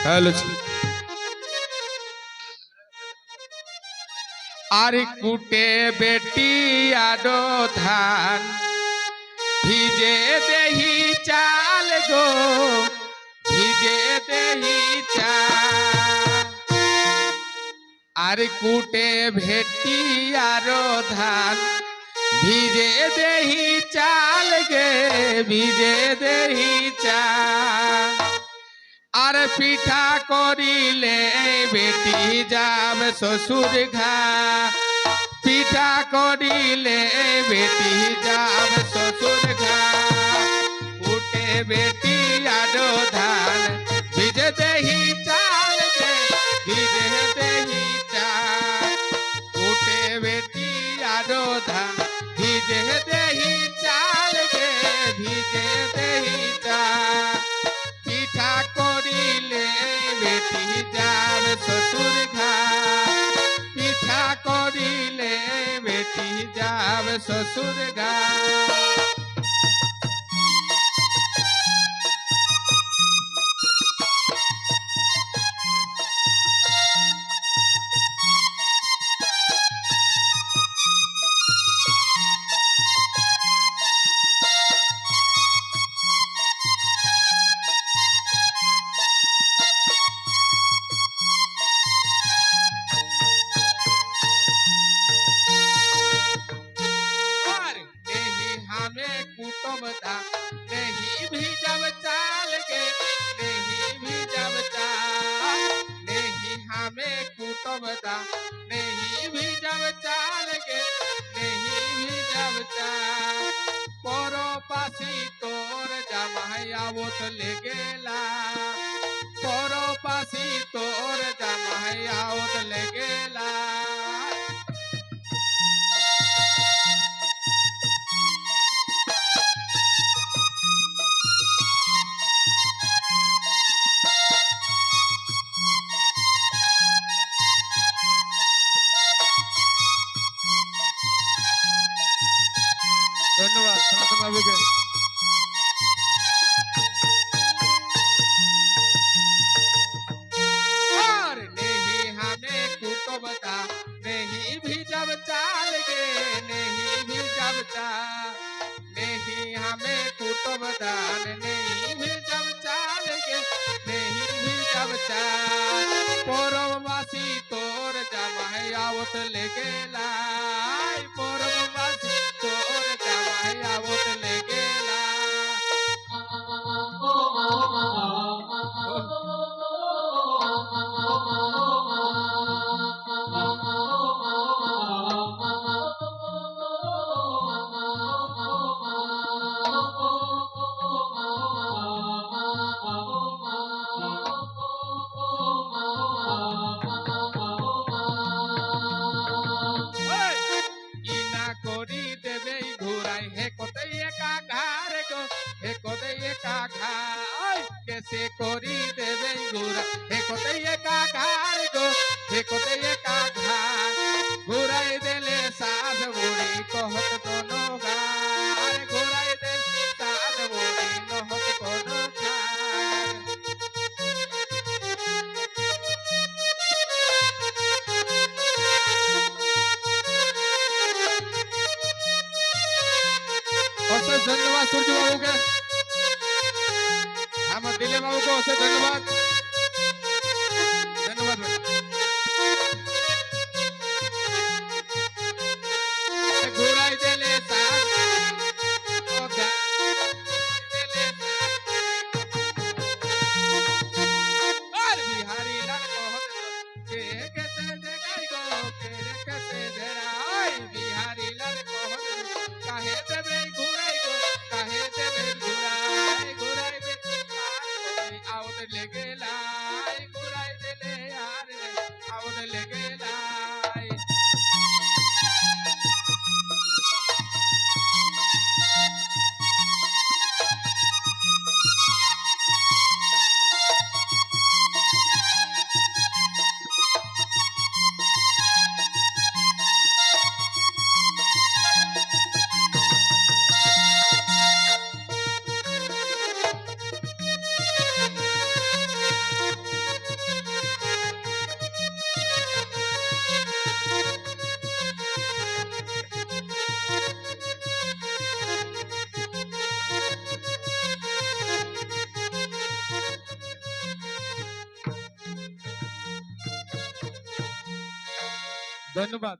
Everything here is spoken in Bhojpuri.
हेलो जी। आरे कुटे बेटी आडो धान ভিজে দেহি চাল গো ভিজে দেহি চাল আর কুটে ভেটি আরো ধান ভিজে দেহি চাল গে ভিজে দেহি চাল আর পিঠা করিলে বেটি যাব শ্বশুর ঘা পিঠা করিলে বেটি যাব শ্বশুর ঘা উঠে বেটি আডো ধান ভিজে দেহি চাল গে ভিজে দেহি চাল উঠে বেটি আডো ধান ভিজে দেহি চাল গে ভিজে দেহি চাল পিঠা করিলে বেটি যাব শ্বশুর ঘা পিঠা করিলে বেটি যাব শ্বশুর ঘা नहीं भी जब चाल के नहीं भी जब चाल नहीं हमें कुटुम्बदा नहीं भी जब चाल के नहीं भी जब चाल परो पासी तोर जमाई आवत ले गेला परो पासी तोर जमाई आवत ले गेला धन्यवाद सनातन बाबू के और नहीं हमें कुटुम्बदा नहीं भी जब चाल गे नहीं भी जब चाल नहीं हमें कुटुम्बदा नहीं भी जब चाल गे नहीं भी जब चाल परमवासी तोर जमाई आवत ले गेला परमवासी तोर जमाई आवत ले गेला ইনা করি দেবে ঘুরাই হে কোথায় একা ঘার গো হে কোথায় একা ঘাই কেসে করি দেবে ঘুরাই হে কোথায় একা ঘার গো হে কোথায় একা ঘার ঘুরাই দিলে সাধ বুড়ি কহত কোনো গার ঘুরাই দিলে সাধ বুড়ি নহত কোনো গার अशेष धन्यवाद सूर्य बाबू के हम दिले बाबू को अशेष धन्यवाद धन्यवाद घुराई देले साथ और बिहारी लाल कहत के कैसे देखाई गो के कैसे देराई बिहारी लाल कहत काहे देबे घुराई गो काहे देबे घुराई दे आवत ले गेला घुराई देले यार आवत ले गेला ধন্যবাদ।